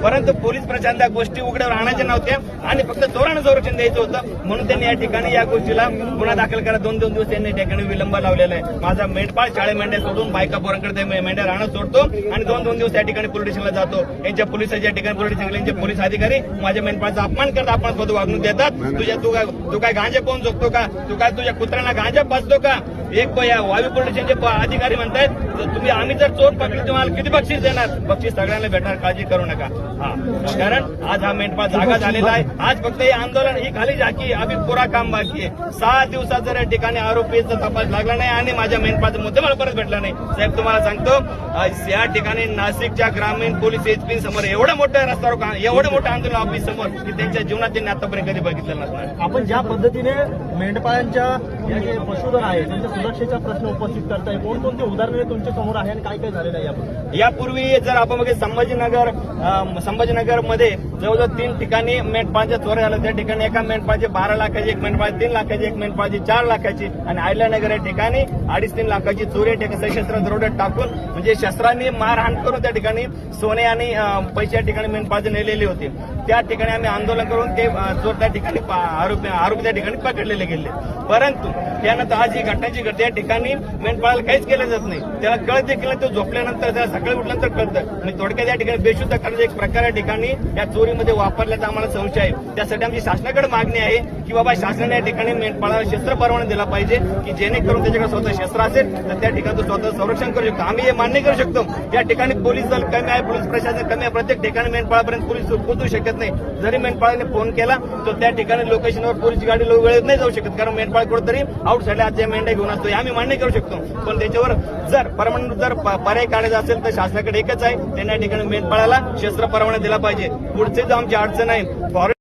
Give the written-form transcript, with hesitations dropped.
परंतु पोलीस प्रशासन त्या गोष्टी उघड्यावर आणायच्या नव्हत्या आणि फक्त चोरांना संरक्षण द्यायचं होतं, म्हणून त्यांनी या ठिकाणी या गोष्टीला गुन्हा दाखल करा 2-2 दिवस त्यांनी ठिकाणी विलंब लावलेला आहे। माझा मेंढपाळ शाळे मेंढ्या सोडून बायका पोरांकडे मेंढ्या राहणं सोडतो आणि 2-2 दिवस त्या ठिकाणी पोलीस स्टेशनला जातो। यांच्या पोलिसाच्या ठिकाणी पोलीस स्टेशनचे पोलीस अधिकारी माझ्या मेंढपाळाचा अपमान करतात, अपमानास्पद वागणूक देतात। तू काय गांजा पाहून झोपतो का? तू काय तुझ्या कुत्र्यांना गांजा पाजतो का? एक वायू पोलीस स्टेशनचे अधिकारी म्हणतायत तुम्ही आम्ही जर चोर पकडले तुम्हाला किती बक्षीस देणार? बक्षीस सगळ्यांना भेटणार, काळजी करू नका। कारण आज हा मेंढपाळ जागा झालेला आहे। आज फक्त हे आंदोलन ही खाली झाकी, अभी पुरा काम बाकी आहे। 6 दिवसात जर या ठिकाणी आरोपीचा तपास लागला नाही आणि माझ्या मेंढपाळचा मुद्देमाल परत भेटला नाही, साहेब तुम्हाला सांगतो या ठिकाणी नाशिकच्या ग्रामीण पोलीस एसपी समोर एवढं मोठं रस्त्यावर एवढं मोठं आंदोलन ऑफिस समोर की त्यांच्या जीवनात त्यांनी आतापर्यंत कधी बघितलं नसणार। आपण ज्या पद्धतीने मेंढपाळांच्या या जे पशुधन आहे त्यांच्या सुरक्षेचा प्रश्न उपस्थित करताय, कोणकोणते उदाहरणे तुमच्या समोर आहे आणि काय काय झालेलं आहे यापूर्वी? यापूर्वी जर आपण बघितलं संभाजीनगर मध्ये जवळजवळ 3 ठिकाणी मेंढपाळांच्या चोऱ्या झाल्या। त्या ठिकाणी एका मेंढपाळाचे 12 लाखाची, एक मेंढपाळ 3 लाखाची, एक मेंढपाळाची 4 लाखाची आणि अहिल्यानगर या ठिकाणी 2.5-3 लाखाची चोरी सशस्त्र दरोड्यात टाकून म्हणजे शस्त्रांनी मारहाण करून त्या ठिकाणी सोने आणि पैसे या ठिकाणी मेंढपाळाचे नेलेले होते। त्या ठिकाणी आम्ही आंदोलन करून ते चोर त्या ठिकाणी आरोपी त्या ठिकाणी पकडलेले गेले। परंतु त्यानंतर आज ही घटनाची घडते या ठिकाणी मेंढपाळाला काहीच केलं जात नाही, त्याला कळत देखील तो झोपल्यानंतर त्याला सकाळी उठल्यानंतर कळतं आणि थोडक्यात या ठिकाणी बेशुद्ध करण्याचा एक प्रकार या ठिकाणी या चोरीमध्ये वापरल्याचा आम्हाला संशय आहे। त्यासाठी आमची शासनाकडे मागणी आहे की बाबा शासनाने या ठिकाणी मेंढपाळाला शस्त्र परवाना दिला पाहिजे की जेणेकरून त्याच्याकडे स्वतः शस्त्र असेल तर त्या ठिकाणी तो स्वतः संरक्षण करू शकतो। आम्ही हे मान्य करू शकतो या ठिकाणी पोलीस दल कमी आहे, पोलीस प्रशासन कमी आहे, प्रत्येक ठिकाणी मेंढपाळापर्यंत पोलीस पोहोचू शकत नाही। जरी मेंढपाळाने फोन केला तर त्या ठिकाणी लोकेशनवर पोलीस गाडी वेळेत नाही जाऊ शकत, कारण मेंढपाळ कुठेतरी आउट साईडला आज मेंढ्या घेऊन असतो, आम्ही मान्य करू शकतो। पण त्याच्यावर जर पर्याय काढायचा असेल तर शासनाकडे एकच आहे, त्यांनी या ठिकाणी मेंढपाळाला शस्त्र परवाना दिला पाहिजे। पुढचे जो आमची अडचण आहे